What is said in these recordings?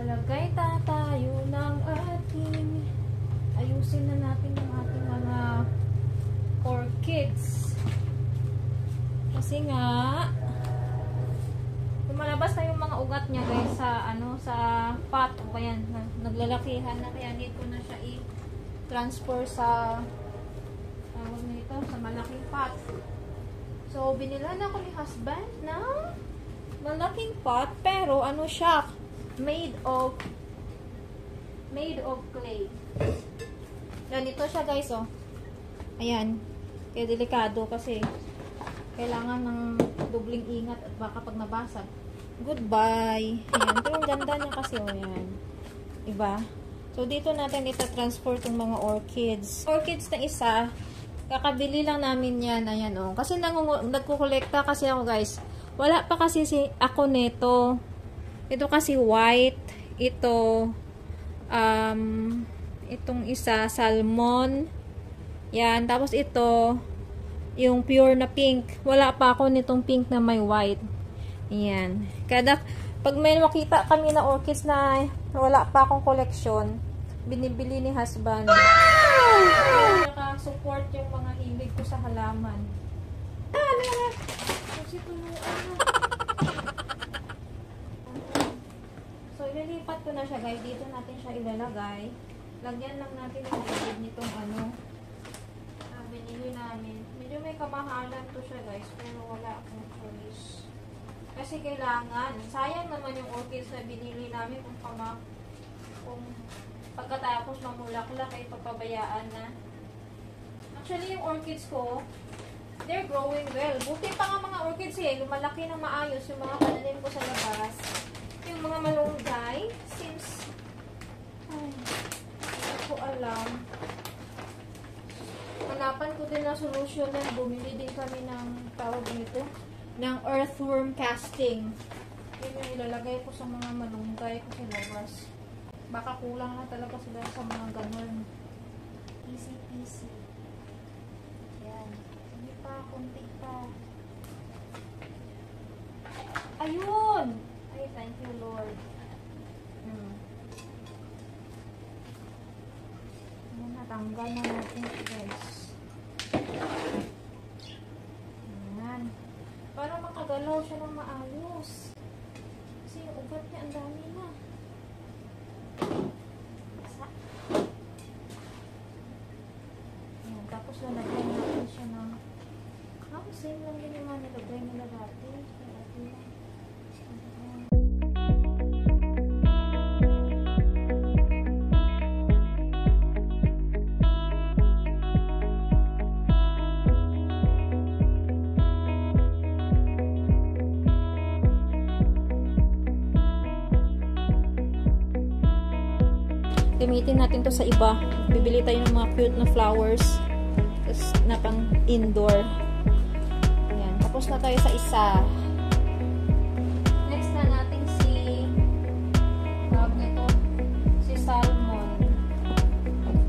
Lalagay tayo ng ating, ayusin na natin yung ating mga orchids. Kasi nga, lumalabas na yung mga ugat niya guys sa, sa pot. O kaya, naglalakihan na. Kaya need ko na siya i-transfer sa, tawag nito, sa malaking pot. So, binilan ako ni husband ng malaking pot. Pero, ano siya? Made of clay. Ganito siya guys, oh. Ayan. Kaya delikado kasi kailangan ng dubling ingat at baka pag nabasag. Goodbye. Ayan. Pero yung ganda niya kasi, oh. Ayan. Diba? So, dito natin ita-transfer itong mga orchids. Orchids na isa, kakabili lang namin yan. Ayan, oh. Kasi nagkukolekta kasi ako, guys. Wala pa kasi ako neto. Ito kasi white. Ito, itong isa, salmon. Yan. Tapos ito, yung pure na pink. Wala pa ako nitong pink na may white. Yan. Pag may makita kami na orchids na wala pa akong koleksyon, binibili ni husband. Naka-support yung mga hilig ko sa halaman. Kasi tunuan na. So, ililipat ko na siya guys. Dito natin siya ilalagay. Lagyan lang natin yung gilid nitong binili namin. Medyo may kamahalan to siya guys. Pero wala akong choice. Kasi kailangan. Sayang naman yung orchids na binili namin kung pagkatapos mamulaklak ay papabayaan na. Actually, yung orchids ko, they're growing well. Buti pa nga mga orchids lumalaki na maayos yung mga pananim ko sa labas. Yung mga malunggay, seems, hindi ko alam. Hanapan ko din na solution na bumili din kami ng tawag nito, ng earthworm casting. Yun yung ilalagay ko sa mga malunggay ko sa labas. Baka kulang na talaga sila sa mga ganun. Easy peasy. Yan. Hindi pa, kunti pa. Ayun! Ay, thank you Lord. Yan, natanggal na natin guys. Yan. Para makagalaw siya ng maayos. Kasi yung ugat niya, ang dami na. Ayan, tapos lalagyan natin siya ng same lang din yung mga nilagay nila dati. Gamitin natin to sa iba. Bibili tayo ng mga cute na flowers. Tapos na pang indoor. Ayan. Tapos na tayo sa isa. Next na natin si salmon. Ayan.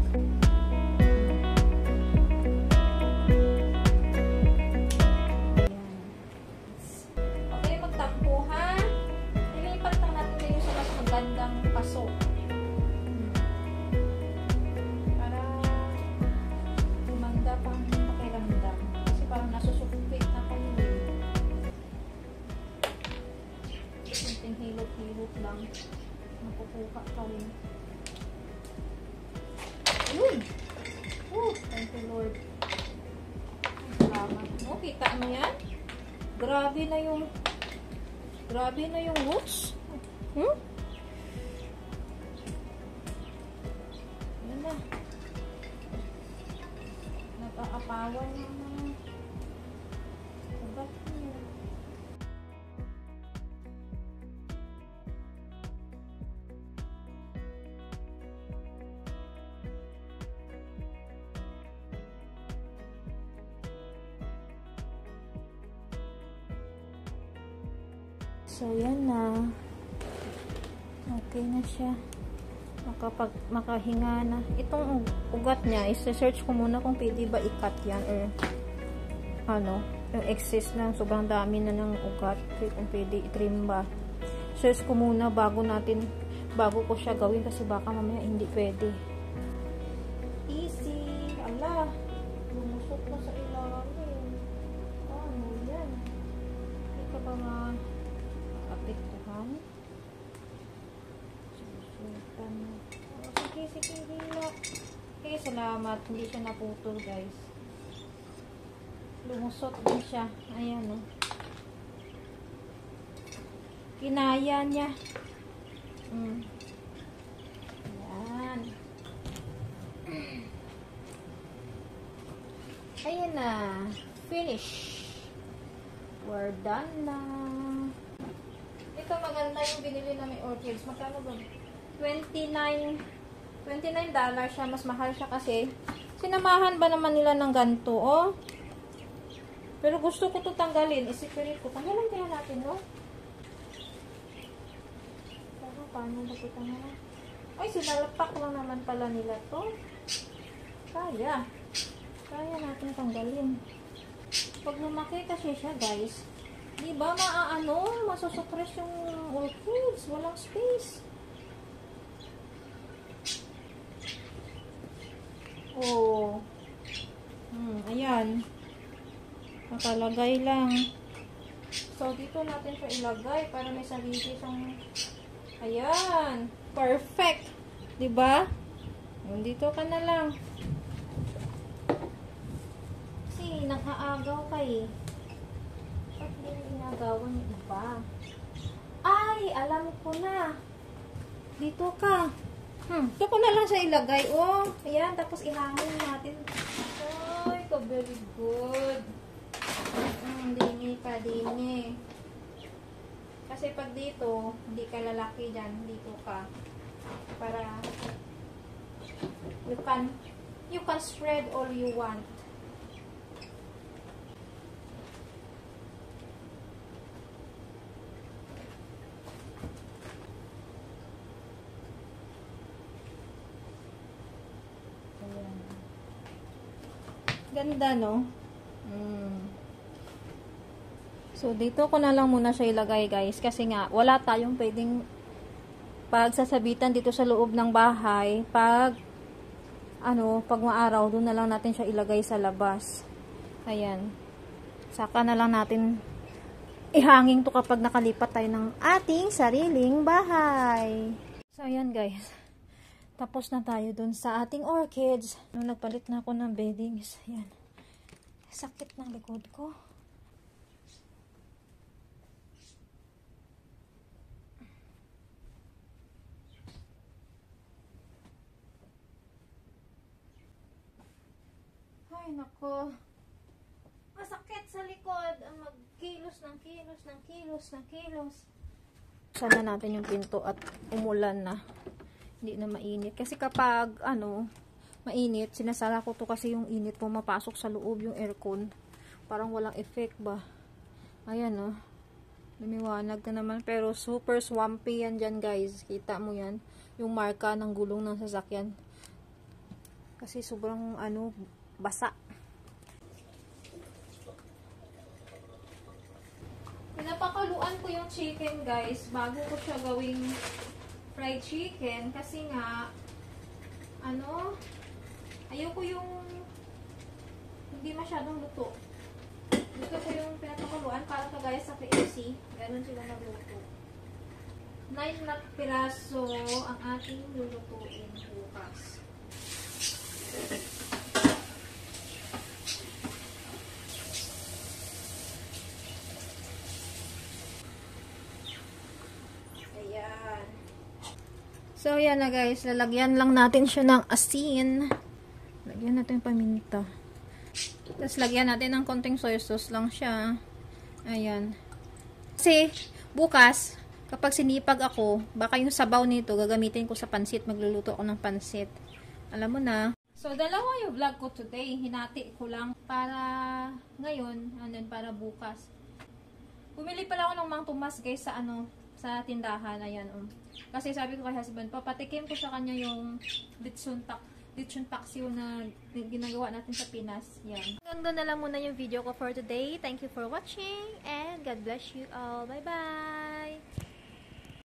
Okay, magtampuhan. Nilipat lang natin kayo sa mas magandang paso. Hilot lang. Napupuka pa rin. Ayun! Thank you Lord. Salamat. Kita mo yan? Grabe na yung roots. Yan na. Nag-aapawan yung mga ugat niya. So, yan na. Okay na siya. Makahinga na. Itong ugat niya, isa-search ko muna kung pwede ba i-cut yan or yung excess na sobrang dami na ng ugat. Kung pwede i-trim ba. Search ko muna bago natin. bago ko siya gawin kasi baka mamaya hindi pwede. Easy. Ala, lumusot na sa ilalim. Ano yan? Hindi ka ba apektuhan? Susutan mo. Oh, sige, hila. Okay, salamat. Hindi siya naputol, guys. Lumusot din siya. Ayan, oh. Kinaya niya. Ayan. Ayan na. Finish. We're done na. Ito maganda yung binili na may orchids. Magkano ba? $29 siya. Mas mahal siya kasi sinamahan ba naman nila ng ganito, oh? Pero gusto ko ito tanggalin. Isipirit ko. Tanggalin kaya natin, no? Pero paano ba ito tanggalin? Ay, sinalapak lang naman pala nila to. Kaya. Kaya natin tanggalin. Pag lumaki kasi siya, guys, di ba masusuppress yung orchids. Walang space. Oh. Ayan. Nakalagay lang. So, dito natin siya ilagay para may sarili siyang... Ayan. Perfect. Diba? Dito ka na lang. Kasi, nakaagaw ka eh. Ba't hindi inagawan yung iba? Ay, alam ko na. Dito ka. Ito ko na lang siya ilagay. Oh, ayan. Tapos ihangin natin. Ay, very good. Dini pa, dini. Kasi pag dito, hindi ka lalaki dyan. Dito ka. Para you can spread all you want. Ayan. Ganda, no? So, dito ko na lang muna siya ilagay, guys. Kasi nga, wala tayong pwedeng pagsasabitan dito sa loob ng bahay. Pag maaraw, doon na lang natin siya ilagay sa labas. Ayan. Saka na lang natin ihanging to kapag nakalipat tayo ng ating sariling bahay. So, ayan, guys. Tapos na tayo dun sa ating orchids. Nagpalit na ako ng beddings. Ayan. Sakit ng likod ko. Ay, nako. Masakit sa likod. Ang magkilos ng kilos. Sana natin yung pinto at umulan na. Hindi na mainit. Kasi kapag, mainit, sinasara ko to kasi yung init pumapasok sa loob yung aircon. Parang walang effect ba. Ayan, oh. Lumiwanag na naman. Pero super swampy yan dyan, guys. Kita mo yan. Yung marka ng gulong ng sasakyan. Kasi sobrang, basa. Pinapakaluan ko yung chicken, guys, bago ko siya gawing fried chicken. Kasi nga, ayoko yung hindi masyadong luto. Gusto ko yung pinapakaluan para kagaya sa KFC. Ganun sila nagluto. 9 na piraso ang ating lulutuin bukas. So, yan na, guys. Lalagyan lang natin siya ng asin. Lagyan natin paminta. Tapos, lagyan natin ng konting soy sauce lang siya. Ayan. Kasi, bukas, kapag sinipag ako, baka yung sabaw nito, gagamitin ko sa pansit. Magluluto ako ng pansit. Alam mo na. So, dalawa yung vlog ko today. Hinati ko lang para ngayon, and then para bukas. Bumili pala ako ng Mang Tomas, guys, sa tindahan. Ayan, Kasi sabi ko kay husband, papatikim ko sa kanya yung lechon paksiw na ginagawa natin sa Pinas. Yan. Hanggang doon na lang muna yung video ko for today. Thank you for watching and God bless you all. Bye-bye!